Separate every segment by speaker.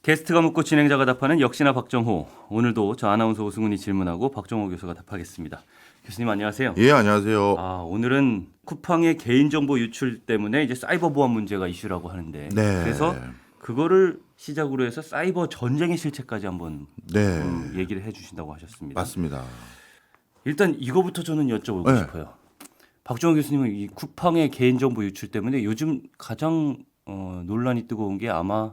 Speaker 1: 게스트가 묻고 진행자가 답하는 역시나 박정호. 오늘도 저 아나운서 오승훈이 질문하고 박정호 교수가 답하겠습니다. 교수님 안녕하세요.
Speaker 2: 예, 안녕하세요.
Speaker 1: 오늘은 쿠팡의 개인정보 유출 때문에 이제 사이버 보안 문제가 이슈라고 하는데
Speaker 2: 네.
Speaker 1: 그래서 그거를 시작으로 해서 사이버 전쟁의 실체까지 한번
Speaker 2: 네.
Speaker 1: 얘기를 해주신다고 하셨습니다.
Speaker 2: 맞습니다.
Speaker 1: 일단 이거부터 저는 여쭤보고
Speaker 2: 네.
Speaker 1: 싶어요. 박정호 교수님은 이 쿠팡의 개인정보 유출 때문에 요즘 가장 논란이 뜨거운 게 아마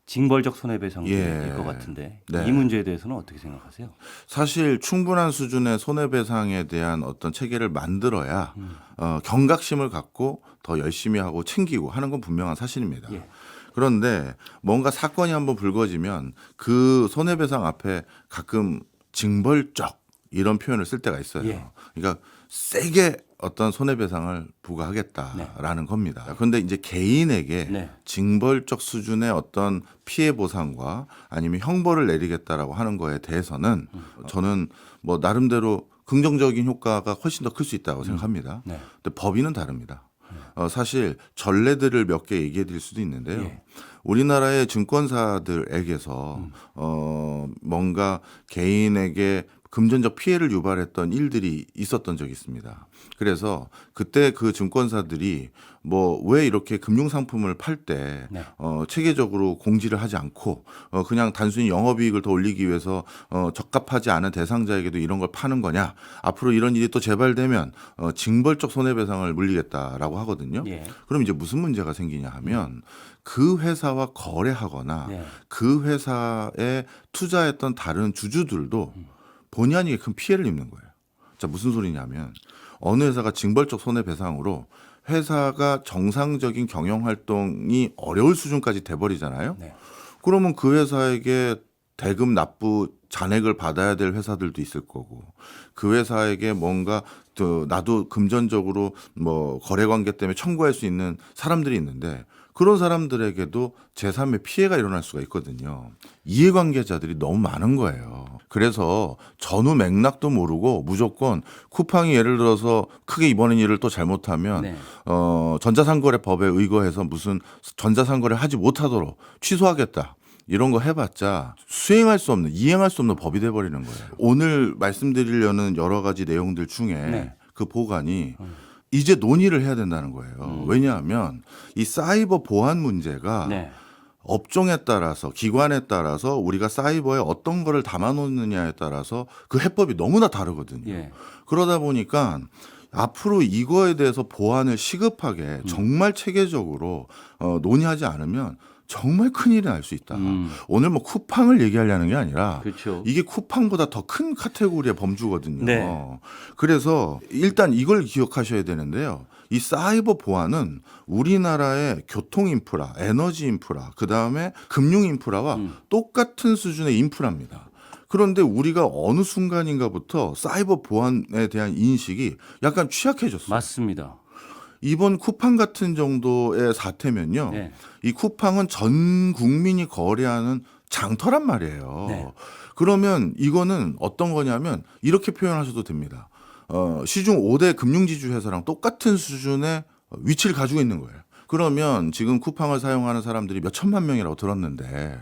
Speaker 1: 징벌적 손해배상일
Speaker 2: 예.
Speaker 1: 것 같은데
Speaker 2: 네.
Speaker 1: 이 문제에 대해서는 어떻게 생각하세요?
Speaker 2: 사실 충분한 수준의 손해배상에 대한 어떤 체계를 만들어야 경각심을 갖고 더 열심히 하고 챙기고 하는 건 분명한 사실입니다.
Speaker 1: 예.
Speaker 2: 그런데 뭔가 사건이 한번 불거지면 그 손해배상 앞에 가끔 징벌적 이런 표현을 쓸 때가 있어요.
Speaker 1: 예.
Speaker 2: 그러니까 세게 어떤 손해배상을 부과하겠다라는 겁니다. 그런데 이제 개인에게
Speaker 1: 네.
Speaker 2: 징벌적 수준의 어떤 피해 보상과 아니면 형벌을 내리겠다라고 하는 거에 대해서는 저는 뭐 나름대로 긍정적인 효과가 훨씬 더 클 수 있다고 생각합니다.
Speaker 1: 네.
Speaker 2: 근데 법인은 다릅니다. 사실 전례들을 몇 개 얘기해 드릴 수도 있는데요.
Speaker 1: 예.
Speaker 2: 우리나라의 증권사들에게서 뭔가 개인에게 금전적 피해를 유발했던 일들이 있었던 적이 있습니다. 그래서 그때 그 증권사들이 뭐 왜 이렇게 금융 상품을 팔 때
Speaker 1: 네.
Speaker 2: 체계적으로 공지를 하지 않고 그냥 단순히 영업이익을 더 올리기 위해서 적합하지 않은 대상자에게도 이런 걸 파는 거냐? 앞으로 이런 일이 또 재발되면 징벌적 손해배상을 물리겠다라고 하거든요.
Speaker 1: 예.
Speaker 2: 그럼 이제 무슨 문제가 생기냐 하면 그 회사와 거래하거나
Speaker 1: 네.
Speaker 2: 그 회사에 투자했던 다른 주주들도 본의 아니게 큰 피해를 입는 거예요. 자, 무슨 소리냐면 어느 회사가 징벌적 손해배상으로 회사가 정상적인 경영 활동이 어려울 수준까지 돼버리잖아요.
Speaker 1: 네.
Speaker 2: 그러면 그 회사에게 대금 납부 잔액을 받아야 될 회사들도 있을 거고 그 회사에게 뭔가 또 나도 금전적으로 뭐 거래 관계 때문에 청구할 수 있는 사람들이 있는데 그런 사람들에게도 제3의 피해가 일어날 수가 있거든요. 이해관계자들이 너무 많은 거예요. 그래서 전후 맥락도 모르고 무조건 쿠팡이 예를 들어서 크게 이번엔 일을 또 잘못하면
Speaker 1: 네.
Speaker 2: 전자상거래법에 의거해서 무슨 전자상거래 하지 못하도록 취소하겠다. 이런 거 해봤자 수행할 수 없는, 이행할 수 없는 법이 돼버리는 거예요. 오늘 말씀드리려는 여러 가지 내용들 중에
Speaker 1: 네.
Speaker 2: 그 보관이 이제 논의를 해야 된다는 거예요. 왜냐하면 이 사이버 보안 문제가
Speaker 1: 네.
Speaker 2: 업종에 따라서 기관에 따라서 우리가 사이버에 어떤 거를 담아놓느냐에 따라서 그 해법이 너무나 다르거든요.
Speaker 1: 예.
Speaker 2: 그러다 보니까 앞으로 이거에 대해서 보안을 시급하게 정말 체계적으로 논의하지 않으면 정말 큰일이 날 수 있다. 오늘 뭐 쿠팡을 얘기하려는 게 아니라
Speaker 1: 그렇죠.
Speaker 2: 이게 쿠팡보다 더 큰 카테고리의 범주거든요.
Speaker 1: 네.
Speaker 2: 그래서 일단 이걸 기억하셔야 되는데요. 이 사이버 보안은 우리나라의 교통 인프라, 에너지 인프라, 그다음에 금융 인프라와 똑같은 수준의 인프라입니다. 그런데 우리가 어느 순간인가부터 사이버 보안에 대한 인식이 약간 취약해졌어요.
Speaker 1: 맞습니다.
Speaker 2: 이번 쿠팡 같은 정도의 사태면요.
Speaker 1: 네.
Speaker 2: 이 쿠팡은 전 국민이 거래하는 장터란 말이에요.
Speaker 1: 네.
Speaker 2: 그러면 이거는 어떤 거냐면 이렇게 표현하셔도 됩니다. 시중 5대 금융지주 회사랑 똑같은 수준의 위치를 가지고 있는 거예요. 그러면 지금 쿠팡을 사용하는 사람들이 몇 천만 명이라고 들었는데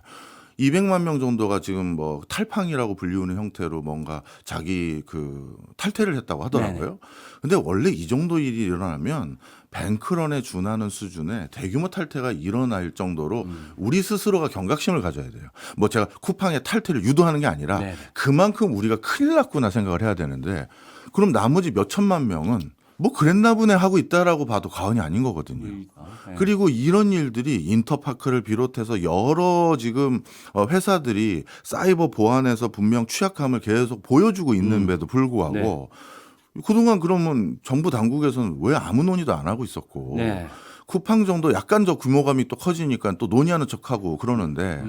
Speaker 2: 200만 명 정도가 지금 뭐 탈팡이라고 불리우는 형태로 뭔가 자기 그 탈퇴를 했다고 하더라고요. 근데 원래 이 정도 일이 일어나면 뱅크런에 준하는 수준의 대규모 탈퇴가 일어날 정도로 우리 스스로가 경각심을 가져야 돼요. 뭐 제가 쿠팡의 탈퇴를 유도하는 게 아니라
Speaker 1: 네네.
Speaker 2: 그만큼 우리가 큰일 났구나 생각을 해야 되는데 그럼 나머지 몇 천만 명은 뭐 그랬나 보네 하고 있다라고 봐도 과언이 아닌 거거든요.
Speaker 1: 네.
Speaker 2: 그리고 이런 일들이 인터파크를 비롯해서 여러 지금 회사들이 사이버 보안에서 분명 취약함을 계속 보여주고 있는데도 불구하고
Speaker 1: 네.
Speaker 2: 그동안 그러면 정부 당국에서는 왜 아무 논의도 안 하고 있었고
Speaker 1: 네.
Speaker 2: 쿠팡 정도 약간 더 규모감이 또 커지니까 또 논의하는 척하고 그러는데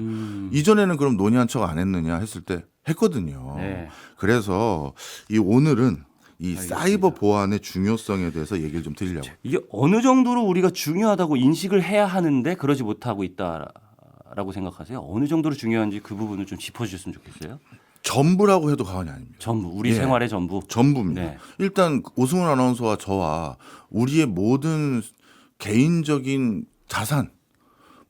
Speaker 2: 이전에는 그럼 논의한 척 안 했느냐 했을 때 했거든요.
Speaker 1: 네.
Speaker 2: 그래서 이 오늘은 이
Speaker 1: 알겠습니다.
Speaker 2: 사이버 보안의 중요성에 대해서 얘기를 좀 드리려고.
Speaker 1: 이게 어느 정도로 우리가 중요하다고 인식을 해야 하는데 그러지 못하고 있다라고 생각하세요? 어느 정도로 중요한지 그 부분을 좀 짚어주셨으면 좋겠어요.
Speaker 2: 전부라고 해도 과언이 아닙니다.
Speaker 1: 전부 우리
Speaker 2: 예.
Speaker 1: 생활의 전부.
Speaker 2: 전부입니다.
Speaker 1: 네.
Speaker 2: 일단 오승훈 아나운서와 저와 우리의 모든 개인적인 자산,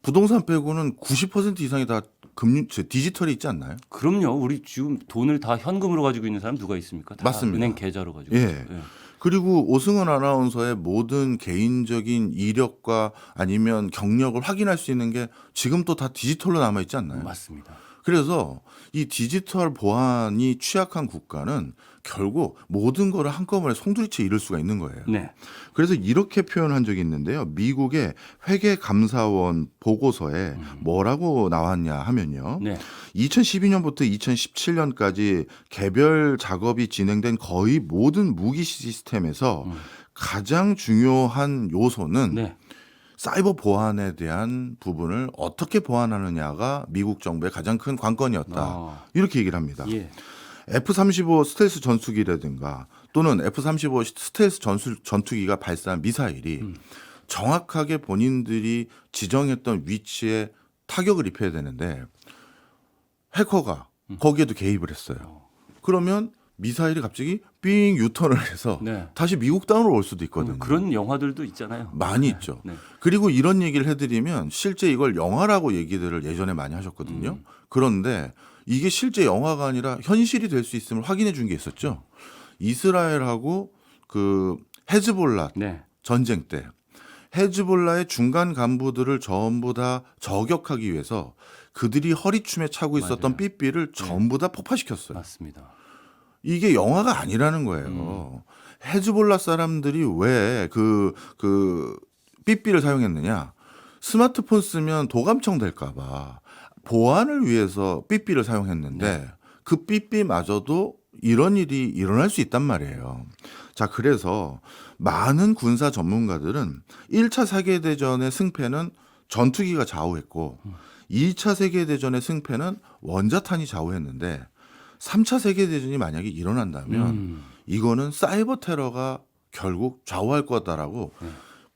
Speaker 2: 부동산 빼고는 90% 이상이 다 디지털이 있지 않나요?
Speaker 1: 그럼요. 우리 지금 돈을 다 현금으로 가지고 있는 사람 누가 있습니까? 다
Speaker 2: 맞습니다.
Speaker 1: 은행 계좌로 가지고.
Speaker 2: 예.
Speaker 1: 있어요. 예.
Speaker 2: 그리고 오승훈 아나운서의 모든 개인적인 이력과 아니면 경력을 확인할 수 있는 게 지금 또 다 디지털로 남아 있지 않나요?
Speaker 1: 맞습니다.
Speaker 2: 그래서 이 디지털 보안이 취약한 국가는 결국 모든 거를 한꺼번에 송두리째 잃을 수가 있는 거예요.
Speaker 1: 네.
Speaker 2: 그래서 이렇게 표현한 적이 있는데요. 미국의 회계감사원 보고서에 뭐라고 나왔냐 하면요.
Speaker 1: 네.
Speaker 2: 2012년부터 2017년까지 개별 작업이 진행된 거의 모든 무기 시스템에서 가장 중요한 요소는
Speaker 1: 네.
Speaker 2: 사이버 보안에 대한 부분을 어떻게 보완하느냐가 미국 정부의 가장 큰 관건이었다.
Speaker 1: 아.
Speaker 2: 이렇게 얘기를 합니다.
Speaker 1: 예.
Speaker 2: F-35 스텔스 전투기라든가 또는 F-35 스텔스 전투기가 발사한 미사일이 정확하게 본인들이 지정했던 위치에 타격을 입혀야 되는데 해커가 거기에도 개입을 했어요. 그러면 미사일이 갑자기 삥 유턴을 해서
Speaker 1: 네.
Speaker 2: 다시 미국 땅으로 올 수도 있거든요.
Speaker 1: 그런 영화들도 있잖아요.
Speaker 2: 많이 있죠.
Speaker 1: 네.
Speaker 2: 그리고 이런 얘기를 해드리면 실제 이걸 영화라고 얘기들을 예전에 많이 하셨거든요. 그런데 이게 실제 영화가 아니라 현실이 될 수 있음을 확인해 준 게 있었죠. 이스라엘하고 그 헤즈볼라
Speaker 1: 네.
Speaker 2: 전쟁 때 헤즈볼라의 중간 간부들을 전부 다 저격하기 위해서 그들이 허리춤에 차고 있었던
Speaker 1: 맞아요.
Speaker 2: 삐삐를 전부 다 폭파시켰어요.
Speaker 1: 맞습니다.
Speaker 2: 이게 영화가 아니라는 거예요. 헤즈볼라 사람들이 왜 그 삐삐를 사용했느냐? 스마트폰 쓰면 도감청 될까봐 보안을 위해서 삐삐를 사용했는데 그 삐삐마저도 이런 일이 일어날 수 있단 말이에요. 자, 그래서 많은 군사 전문가들은 1차 세계대전의 승패는 전투기가 좌우했고 2차 세계대전의 승패는 원자탄이 좌우했는데 3차 세계대전이 만약에 일어난다면 이거는 사이버 테러가 결국 좌우할 거다라고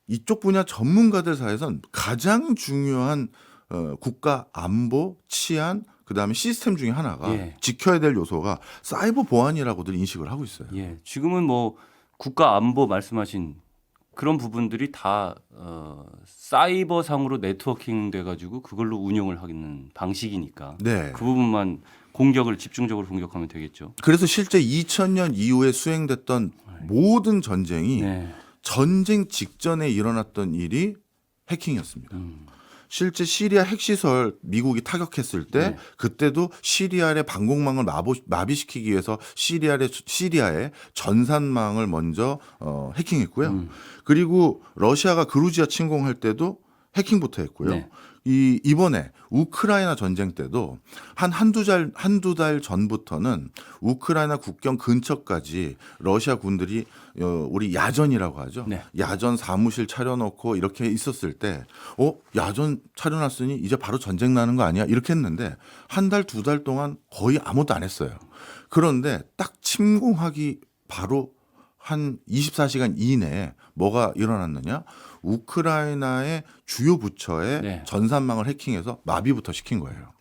Speaker 2: 이쪽 분야 전문가들 사이에선 가장 중요한 국가 안보, 치안, 그다음에 시스템 중에 하나가
Speaker 1: 예.
Speaker 2: 지켜야 될 요소가 사이버 보안이라고들 인식을 하고 있어요.
Speaker 1: 예. 지금은 뭐 국가 안보 말씀하신 그런 부분들이 다 사이버 상으로 네트워킹 돼 가지고 그걸로 운영을 하는 방식이니까
Speaker 2: 네.
Speaker 1: 그 부분만 공격을 집중적으로 공격하면 되겠죠.
Speaker 2: 그래서 실제 2000년 이후에 수행됐던 모든 전쟁이
Speaker 1: 네.
Speaker 2: 전쟁 직전에 일어났던 일이 해킹이었습니다. 실제 시리아 핵시설 미국이 타격했을 때
Speaker 1: 네.
Speaker 2: 그때도 시리아의 방공망을 마비시키기 위해서 시리아의 전산망을 먼저 해킹했고요. 그리고 러시아가 그루지아 침공할 때도 해킹부터 했고요.
Speaker 1: 네.
Speaker 2: 이번에 우크라이나 전쟁 때도 한두 달 전부터는 우크라이나 국경 근처까지 러시아 군들이 우리 야전이라고 하죠.
Speaker 1: 네.
Speaker 2: 야전 사무실 차려놓고 이렇게 있었을 때 야전 차려놨으니 이제 바로 전쟁 나는 거 아니야? 이렇게 했는데 한 달, 두 달 동안 거의 아무것도 안 했어요. 그런데 딱 침공하기 바로 한 24시간 이내에 뭐가 일어났느냐? 우크라이나의 주요 부처의
Speaker 1: 네.
Speaker 2: 전산망을 해킹해서 마비부터 시킨 거예요.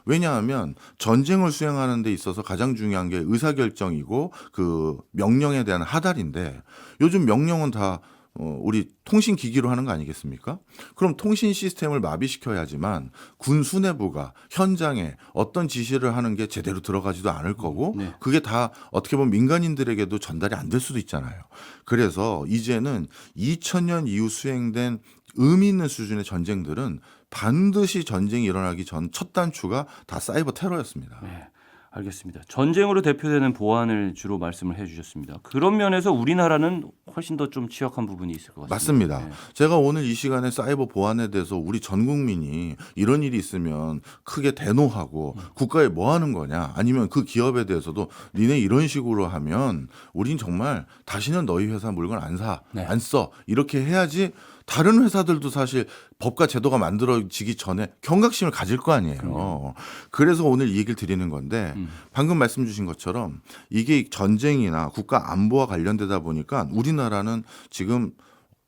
Speaker 2: 왜냐하면 전쟁을 수행하는 데 있어서 가장 중요한 게 의사결정이고 그 명령에 대한 하달인데 요즘 명령은 다 우리 통신 기기로 하는 거 아니겠습니까? 그럼 통신 시스템을 마비시켜야지만 군 수뇌부가 현장에 어떤 지시를 하는 게 제대로 들어가지도 않을 거고
Speaker 1: 네.
Speaker 2: 그게 다 어떻게 보면 민간인들에게도 전달이 안 될 수도 있잖아요. 그래서 이제는 2000년 이후 수행된 의미 있는 수준의 전쟁들은 반드시 전쟁이 일어나기 전 첫 단추가 다 사이버 테러였습니다.
Speaker 1: 네. 알겠습니다. 전쟁으로 대표되는 보안을 주로 말씀을 해주셨습니다. 그런 면에서 우리나라는 훨씬 더 좀 취약한 부분이 있을 것 같습니다.
Speaker 2: 맞습니다.
Speaker 1: 네.
Speaker 2: 제가 오늘 이 시간에 사이버 보안에 대해서 우리 전 국민이 이런 일이 있으면 크게 대노하고 국가에 뭐 하는 거냐 아니면 그 기업에 대해서도 니네 이런 식으로 하면 우린 정말 다시는 너희 회사 물건 안 사,
Speaker 1: 네.
Speaker 2: 안 써 이렇게 해야지 다른 회사들도 사실 법과 제도가 만들어지기 전에 경각심을 가질 거 아니에요. 그래서 오늘 이 얘기를 드리는 건데 방금 말씀 주신 것처럼 이게 전쟁이나 국가 안보와 관련되다 보니까 우리나라는 지금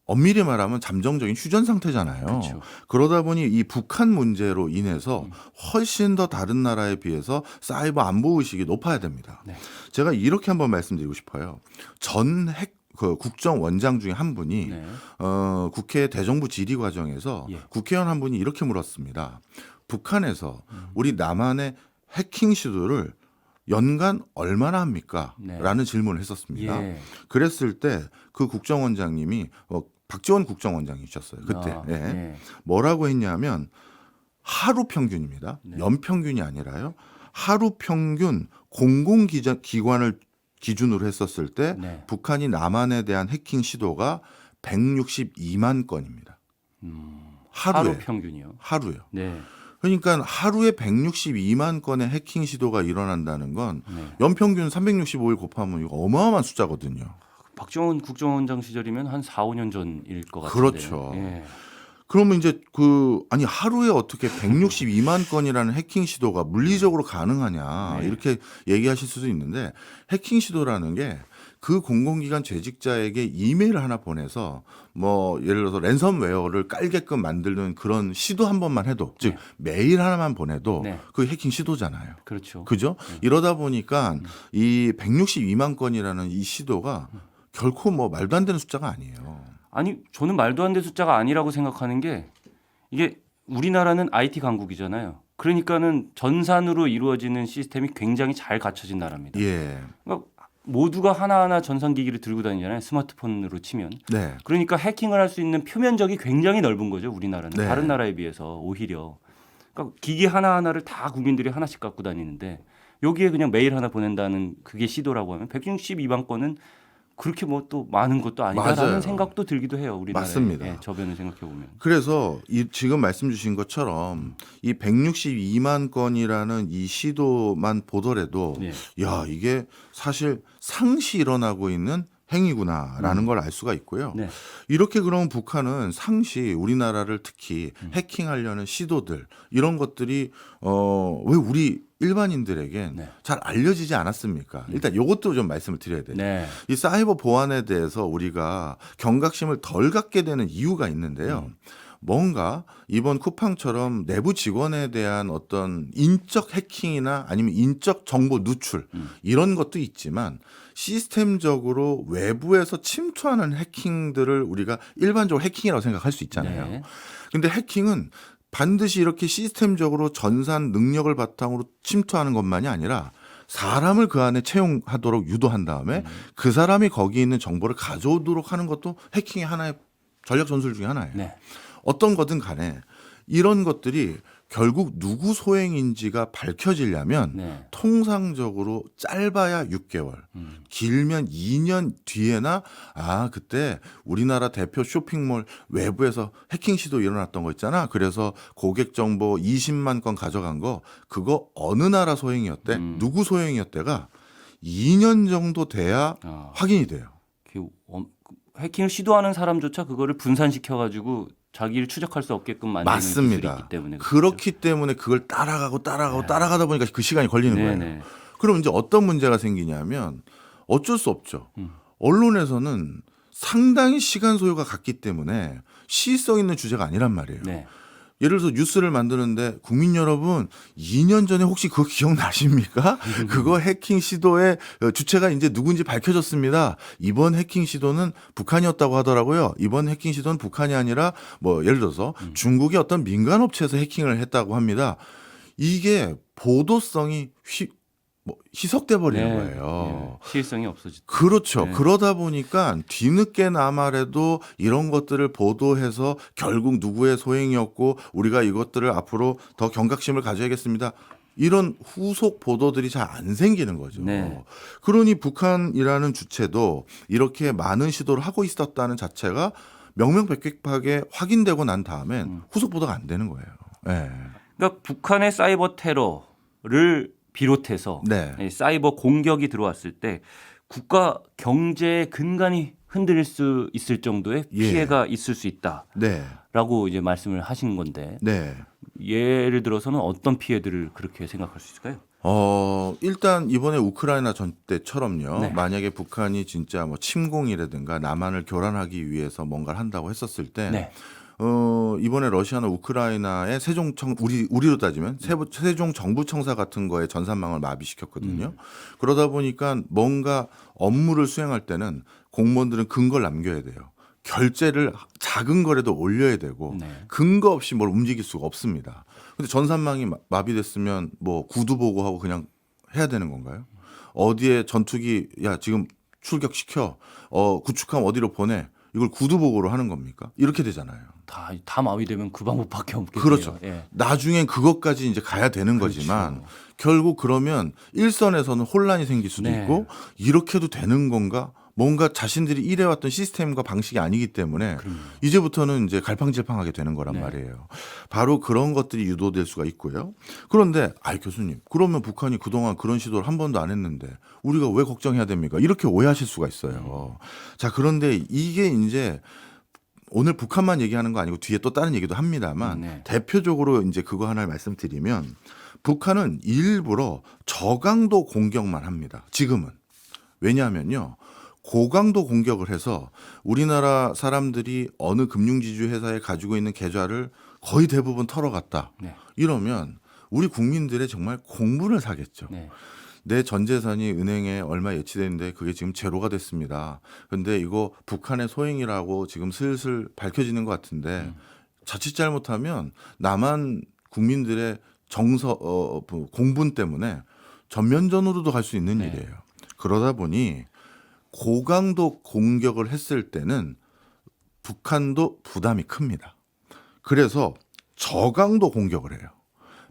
Speaker 2: 엄밀히 말하면 잠정적인 휴전 상태잖아요.
Speaker 1: 그렇죠.
Speaker 2: 그러다 보니 이 북한 문제로 인해서 훨씬 더 다른 나라에 비해서 사이버 안보 의식이 높아야 됩니다.
Speaker 1: 네.
Speaker 2: 제가 이렇게 한번 말씀드리고 싶어요. 그 국정원장 중에 한 분이
Speaker 1: 네.
Speaker 2: 국회 대정부 질의 과정에서
Speaker 1: 예.
Speaker 2: 국회의원 한 분이 이렇게 물었습니다. 북한에서 우리 남한의 해킹 시도를 연간 얼마나 합니까?
Speaker 1: 네.
Speaker 2: 라는 질문을 했었습니다.
Speaker 1: 예.
Speaker 2: 그랬을 때 그 국정원장님이 박지원 국정원장이셨어요. 그때.
Speaker 1: 아,
Speaker 2: 예.
Speaker 1: 예.
Speaker 2: 뭐라고 했냐면 하루 평균입니다.
Speaker 1: 네.
Speaker 2: 연평균이 아니라요. 하루 평균 공공기관을 기준으로 했었을 때
Speaker 1: 네.
Speaker 2: 북한이 남한에 대한 해킹 시도가 162만 건입니다. 하루에.
Speaker 1: 하루 평균이요.
Speaker 2: 하루요.
Speaker 1: 네.
Speaker 2: 그러니까 하루에 162만 건의 해킹 시도가 일어난다는 건
Speaker 1: 네.
Speaker 2: 연평균 365일 곱하면 이거 어마어마한 숫자거든요.
Speaker 1: 박정원 국정원장 시절이면 한 4, 5년 전일 것 같은데.
Speaker 2: 그렇죠.
Speaker 1: 예.
Speaker 2: 그러면 이제 아니 하루에 어떻게 162만 건이라는 해킹 시도가 물리적으로 가능하냐
Speaker 1: 네.
Speaker 2: 이렇게 얘기하실 수도 있는데 해킹 시도라는 게 그 공공기관 재직자에게 이메일을 하나 보내서 뭐 예를 들어서 랜섬웨어를 깔게끔 만드는 그런 시도 한 번만 해도 즉 메일 하나만 보내도
Speaker 1: 네.
Speaker 2: 그 해킹 시도잖아요.
Speaker 1: 그렇죠.
Speaker 2: 그죠? 이러다 보니까 이 162만 건이라는 이 시도가 결코 뭐 말도 안 되는 숫자가 아니에요.
Speaker 1: 아니 저는 말도 안 되는 숫자가 아니라고 생각하는 게 이게 우리나라는 IT 강국이잖아요. 그러니까는 전산으로 이루어지는 시스템이 굉장히 잘 갖춰진 나라입니다.
Speaker 2: 예.
Speaker 1: 그러니까 모두가 하나하나 전산기기를 들고 다니잖아요. 스마트폰으로 치면.
Speaker 2: 네.
Speaker 1: 그러니까 해킹을 할 수 있는 표면적이 굉장히 넓은 거죠. 우리나라는.
Speaker 2: 네.
Speaker 1: 다른 나라에 비해서 오히려. 그러니까 기기 하나하나를 다 국민들이 하나씩 갖고 다니는데 여기에 그냥 메일 하나 보낸다는 그게 시도라고 하면 162만 건은 그렇게 뭐 또 많은 것도 아니다라는
Speaker 2: 맞아요.
Speaker 1: 생각도 들기도 해요. 우리나라에.
Speaker 2: 맞습니다.
Speaker 1: 예, 저변을 생각해 보면.
Speaker 2: 그래서 지금 말씀 주신 것처럼 이 162만 건이라는 이 시도만 보더라도
Speaker 1: 예.
Speaker 2: 야 이게 사실 상시 일어나고 있는 행위구나라는 걸 알 수가 있고요.
Speaker 1: 네.
Speaker 2: 이렇게 그러면 북한은 상시 우리나라를 특히 해킹하려는 시도들 이런 것들이 왜 우리 일반인들에겐
Speaker 1: 네.
Speaker 2: 잘 알려지지 않았습니까? 일단 이것도 좀 말씀을 드려야 돼요.
Speaker 1: 네.
Speaker 2: 이 사이버 보안에 대해서 우리가 경각심을 덜 갖게 되는 이유가 있는데요. 뭔가 이번 쿠팡처럼 내부 직원에 대한 어떤 인적 해킹이나 아니면 인적 정보 누출 이런 것도 있지만 시스템적으로 외부에서 침투하는 해킹들을 우리가 일반적으로 해킹이라고 생각할 수 있잖아요.
Speaker 1: 네.
Speaker 2: 근데 해킹은 반드시 이렇게 시스템적으로 전산 능력을 바탕으로 침투하는 것만이 아니라 사람을 그 안에 채용하도록 유도한 다음에 그 사람이 거기 있는 정보를 가져오도록 하는 것도 해킹의 하나의 전략 전술 중에 하나예요.
Speaker 1: 네.
Speaker 2: 어떤 거든 간에 이런 것들이 결국 누구 소행인지가 밝혀지려면
Speaker 1: 네.
Speaker 2: 통상적으로 짧아야 6개월, 길면 2년 뒤에나 그때 우리나라 대표 쇼핑몰 외부에서 해킹 시도 일어났던 거 있잖아. 그래서 고객 정보 20만 건 가져간 거 그거 어느 나라 소행이었대? 누구 소행이었대가 2년 정도 돼야
Speaker 1: 아.
Speaker 2: 확인이 돼요.
Speaker 1: 해킹을 시도하는 사람조차 그거를 분산시켜 가지고 자기를 추적할 수 없게끔 만드는 기술이
Speaker 2: 맞습니다.
Speaker 1: 있기 때문에
Speaker 2: 그렇기 때문에 그걸 따라가다 보니까 그 시간이 걸리는 거예요.
Speaker 1: 네네.
Speaker 2: 그럼 이제 어떤 문제가 생기냐면 어쩔 수 없죠. 언론에서는 상당히 시간 소요가 같기 때문에 시의성 있는 주제가 아니란 말이에요.
Speaker 1: 네.
Speaker 2: 예를 들어서 뉴스를 만드는데 국민 여러분 2년 전에 혹시 그거 기억나십니까? 그거 해킹 시도의 주체가 이제 누군지 밝혀졌습니다. 이번 해킹 시도는 북한이었다고 하더라고요. 이번 해킹 시도는 북한이 아니라 뭐 예를 들어서 중국의 어떤 민간 업체에서 해킹을 했다고 합니다. 이게 보도성이 희석돼 버리는
Speaker 1: 네.
Speaker 2: 거예요.
Speaker 1: 네. 시의성이 없어지죠.
Speaker 2: 그렇죠.
Speaker 1: 네.
Speaker 2: 그러다 보니까 뒤늦게나마라도 이런 것들을 보도해서 결국 누구의 소행이었고 우리가 이것들을 앞으로 더 경각심을 가져야겠습니다. 이런 후속 보도들이 잘 안 생기는 거죠.
Speaker 1: 네.
Speaker 2: 그러니 북한이라는 주체도 이렇게 많은 시도를 하고 있었다는 자체가 명명백백하게 확인되고 난 다음엔 후속 보도가 안 되는 거예요. 네.
Speaker 1: 그러니까 북한의 사이버 테러를 비롯해서
Speaker 2: 네.
Speaker 1: 사이버 공격이 들어왔을 때 국가 경제의 근간이 흔들릴 수 있을 정도의
Speaker 2: 예.
Speaker 1: 피해가 있을 수 있다라고
Speaker 2: 네.
Speaker 1: 이제 말씀을 하신 건데
Speaker 2: 네.
Speaker 1: 예를 들어서는 어떤 피해들을 그렇게 생각할 수 있을까요?
Speaker 2: 일단 이번에 우크라이나 전 때처럼요.
Speaker 1: 네.
Speaker 2: 만약에 북한이 진짜 뭐 침공이라든가 남한을 교란하기 위해서 뭔가를 한다고 했었을 때
Speaker 1: 네.
Speaker 2: 이번에 러시아는 우크라이나의 세종청 우리로 따지면 세종 정부청사 같은 거에 전산망을 마비시켰거든요. 그러다 보니까 뭔가 업무를 수행할 때는 공무원들은 근거를 남겨야 돼요. 결제를 작은 거라도 올려야 되고
Speaker 1: 네.
Speaker 2: 근거 없이 뭘 움직일 수가 없습니다. 근데 전산망이 마비됐으면 뭐 구두 보고하고 그냥 해야 되는 건가요? 어디에 전투기 야 지금 출격시켜 구축함 어디로 보내 이걸 구두 보고로 하는 겁니까? 이렇게 되잖아요.
Speaker 1: 다 마비되면 그 방법밖에 없겠네요.
Speaker 2: 그렇죠.
Speaker 1: 예.
Speaker 2: 나중엔 그것까지 이제 가야 되는 거지만
Speaker 1: 그렇죠.
Speaker 2: 결국 그러면 일선에서는 혼란이 생길 수도
Speaker 1: 네.
Speaker 2: 있고 이렇게도 되는 건가? 뭔가 자신들이 일해왔던 시스템과 방식이 아니기 때문에 이제부터는 이제 갈팡질팡하게 되는 거란
Speaker 1: 네.
Speaker 2: 말이에요. 바로 그런 것들이 유도될 수가 있고요. 그런데 교수님 그러면 북한이 그동안 그런 시도를 한 번도 안 했는데 우리가 왜 걱정해야 됩니까? 이렇게 오해하실 수가 있어요. 자 그런데 이게 이제 오늘 북한만 얘기하는 거 아니고 뒤에 또 다른 얘기도 합니다만
Speaker 1: 네.
Speaker 2: 대표적으로 이제 그거 하나를 말씀드리면 북한은 일부러 저강도 공격만 합니다. 지금은. 왜냐하면요. 고강도 공격을 해서 우리나라 사람들이 어느 금융지주 회사에 가지고 있는 계좌를 거의 대부분 털어갔다.
Speaker 1: 네.
Speaker 2: 이러면 우리 국민들의 정말 공분을 사겠죠.
Speaker 1: 네.
Speaker 2: 내 전 재산이 은행에 얼마 예치되는데 그게 지금 제로가 됐습니다. 근데 이거 북한의 소행이라고 지금 슬슬 밝혀지는 것 같은데 자칫 잘못하면 남한 국민들의 공분 때문에 전면전으로도 갈 수 있는
Speaker 1: 네.
Speaker 2: 일이에요. 그러다 보니 고강도 공격을 했을 때는 북한도 부담이 큽니다. 그래서 저강도 공격을 해요.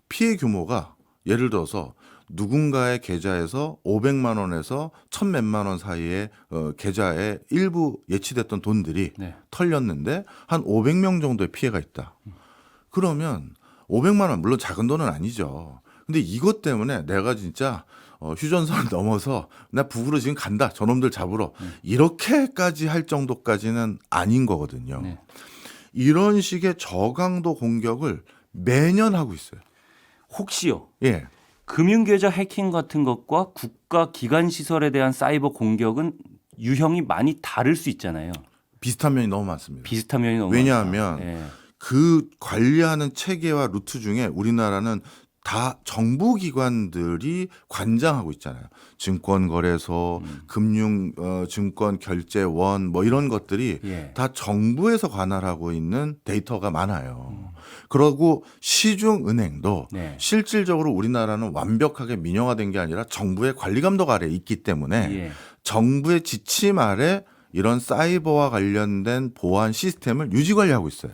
Speaker 2: 피해 규모가 예를 들어서 누군가의 계좌에서 500만 원에서 1000몇만 원 사이에 계좌에 일부 예치됐던 돈들이
Speaker 1: 네.
Speaker 2: 털렸는데 한 500명 정도의 피해가 있다. 그러면 500만 원 물론 작은 돈은 아니죠. 근데 이것 때문에 내가 진짜 휴전선을 넘어서 나 북으로 지금 간다. 저놈들 잡으러. 이렇게까지 할 정도까지는 아닌 거거든요.
Speaker 1: 네.
Speaker 2: 이런 식의 저강도 공격을 매년 하고 있어요.
Speaker 1: 혹시요.
Speaker 2: 예.
Speaker 1: 금융계좌 해킹 같은 것과 국가 기관 시설에 대한 사이버 공격은 유형이 많이 다를 수 있잖아요.
Speaker 2: 비슷한 면이 너무 많습니다.
Speaker 1: 비슷한 면이 너무
Speaker 2: 왜냐하면
Speaker 1: 많다. 예.
Speaker 2: 그 관리하는 체계와 루트 중에 우리나라는 다 정부 기관들이 관장하고 있잖아요. 증권거래소, 증권결제원 뭐 이런 것들이
Speaker 1: 예.
Speaker 2: 다 정부에서 관할하고 있는 데이터가 많아요. 그러고 시중은행도
Speaker 1: 네.
Speaker 2: 실질적으로 우리나라는 완벽하게 민영화된 게 아니라 정부의 관리 감독 아래에 있기 때문에
Speaker 1: 예.
Speaker 2: 정부의 지침 아래 이런 사이버와 관련된 보안 시스템을 유지 관리하고 있어요.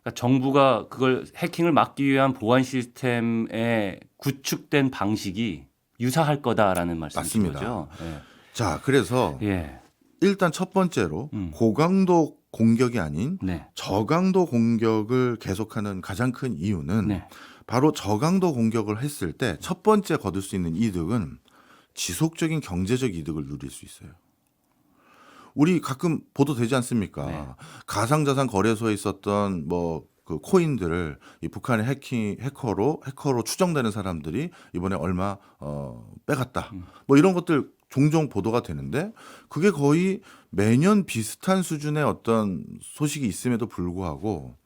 Speaker 1: 그러니까 정부가 그걸 해킹을 막기 위한 보안 시스템에 구축된 방식이 유사할 거다라는 말씀이신
Speaker 2: 맞습니다.
Speaker 1: 거죠.
Speaker 2: 자, 그래서
Speaker 1: 예.
Speaker 2: 일단 첫 번째로
Speaker 1: 음.
Speaker 2: 고강도 공격이 아닌
Speaker 1: 네.
Speaker 2: 저강도 공격을 계속하는 가장 큰 이유는
Speaker 1: 네.
Speaker 2: 바로 저강도 공격을 했을 때 첫 번째 거둘 수 있는 이득은 지속적인 경제적 이득을 누릴 수 있어요. 우리 가끔 보도되지 않습니까?
Speaker 1: 네.
Speaker 2: 가상자산 거래소에 있었던 뭐 그 코인들을 이 북한의 해커로 추정되는 사람들이 이번에 얼마 빼갔다. 뭐 이런 것들 종종 보도가 되는데 그게 거의 매년 비슷한 수준의 어떤 소식이 있음에도 불구하고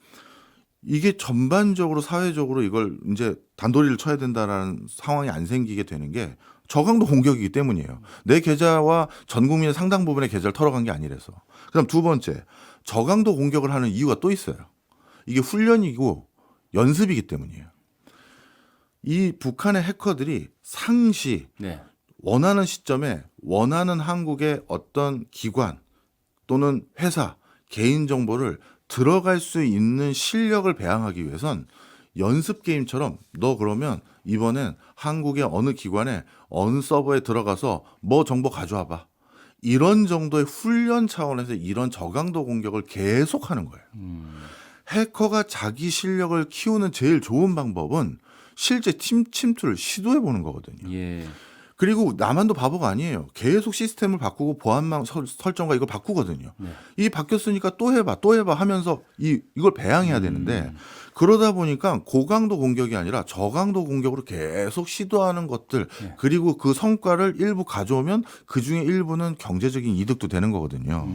Speaker 2: 이게 전반적으로 사회적으로 이걸 이제 단도리를 쳐야 된다라는 상황이 안 생기게 되는 게 저강도 공격이기 때문이에요. 내 계좌와 전 국민의 상당 부분의 계좌를 털어간 게 아니라서. 그다음 두 번째, 저강도 공격을 하는 이유가 또 있어요. 이게 훈련이고 연습이기 때문이에요. 이 북한의 해커들이 상시
Speaker 1: 네.
Speaker 2: 원하는 시점에 원하는 한국의 어떤 기관 또는 회사, 개인 정보를 들어갈 수 있는 실력을 배양하기 위해선 연습 게임처럼 너 그러면 이번엔 한국의 어느 기관에 어느 서버에 들어가서 뭐 정보 가져와 봐. 이런 정도의 훈련 차원에서 이런 저강도 공격을 계속하는 거예요. 해커가 자기 실력을 키우는 제일 좋은 방법은 실제 침투를 시도해 보는 거거든요.
Speaker 1: 예.
Speaker 2: 그리고 남한도 바보가 아니에요. 계속 시스템을 바꾸고 보안망 설정과 이걸 바꾸거든요.
Speaker 1: 네.
Speaker 2: 이 바뀌었으니까 또 해봐 하면서 이걸 배양해야 되는데 그러다 보니까 고강도 공격이 아니라 저강도 공격으로 계속 시도하는 것들
Speaker 1: 네.
Speaker 2: 그리고 그 성과를 일부 가져오면 그중에 일부는 경제적인 이득도 되는 거거든요.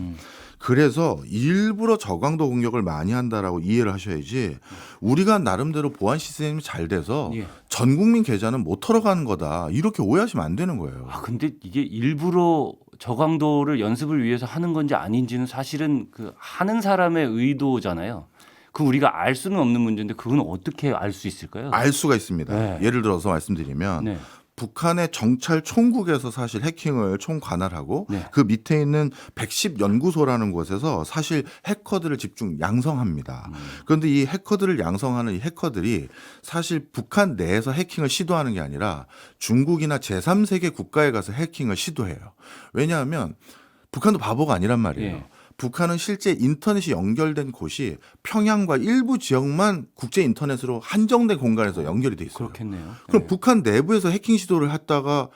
Speaker 2: 그래서 일부러 저강도 공격을 많이 한다라고 이해를 하셔야지 우리가 나름대로 보안 시스템이 잘 돼서
Speaker 1: 예.
Speaker 2: 전 국민 계좌는 못 털어가는 거다. 이렇게 오해하시면 안 되는 거예요.
Speaker 1: 근데 이게 일부러 저강도를 연습을 위해서 하는 건지 아닌지는 사실은 그 하는 사람의 의도잖아요. 그 우리가 알 수는 없는 문제인데 그건 어떻게 알 수 있을까요?
Speaker 2: 알 수가 있습니다.
Speaker 1: 네.
Speaker 2: 예를 들어서 말씀드리면
Speaker 1: 네.
Speaker 2: 북한의 정찰 총국에서 사실 해킹을 총관할하고
Speaker 1: 네.
Speaker 2: 그 밑에 있는 110 연구소라는 곳에서 사실 해커들을 집중 양성합니다. 그런데 이 해커들을 양성하는 이 해커들이 사실 북한 내에서 해킹을 시도하는 게 아니라 중국이나 제3세계 국가에 가서 해킹을 시도해요. 왜냐하면 북한도 바보가 아니란 말이에요.
Speaker 1: 예.
Speaker 2: 북한은 실제 인터넷이 연결된 곳이 평양과 일부 지역만 국제 인터넷으로 한정된 공간에서 연결이 돼 있어요.
Speaker 1: 그렇겠네요.
Speaker 2: 그럼
Speaker 1: 네.
Speaker 2: 북한 내부에서 해킹 시도를 했다가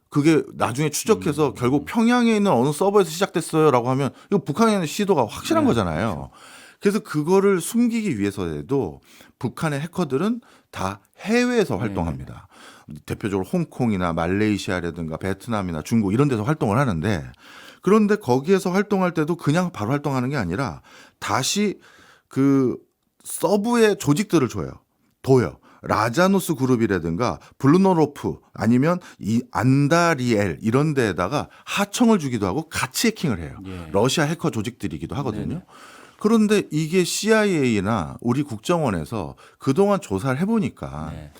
Speaker 2: 그게 나중에 추적해서 결국 평양에 있는 어느 서버에서 시작됐어요라고 하면 이거 북한에 있는 시도가 확실한
Speaker 1: 네,
Speaker 2: 거잖아요. 그래서 그거를 숨기기 위해서라도 북한의 해커들은 다 해외에서 활동합니다. 대표적으로 홍콩이나 말레이시아라든가 베트남이나 중국 이런 데서 활동을 하는데 그런데 거기에서 활동할 때도 그냥 바로 활동하는 게 아니라 다시 그 서브의 조직들을 줘요. 둬요. 라자누스 그룹이라든가 블루노로프 아니면 이 안다리엘 이런 데에다가 하청을 주기도 하고 같이 해킹을 해요.
Speaker 1: 예.
Speaker 2: 러시아 해커 조직들이기도 하거든요.
Speaker 1: 네네.
Speaker 2: 그런데 이게 CIA나 우리 국정원에서 그동안 조사를 해보니까
Speaker 1: 네.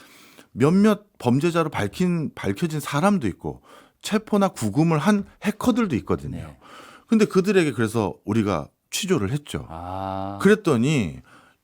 Speaker 2: 몇몇 범죄자로 밝혀진 사람도 있고 체포나 구금을 한 해커들도 있거든요.
Speaker 1: 네.
Speaker 2: 근데 그들에게 그래서 우리가 취조를 했죠.
Speaker 1: 아.
Speaker 2: 그랬더니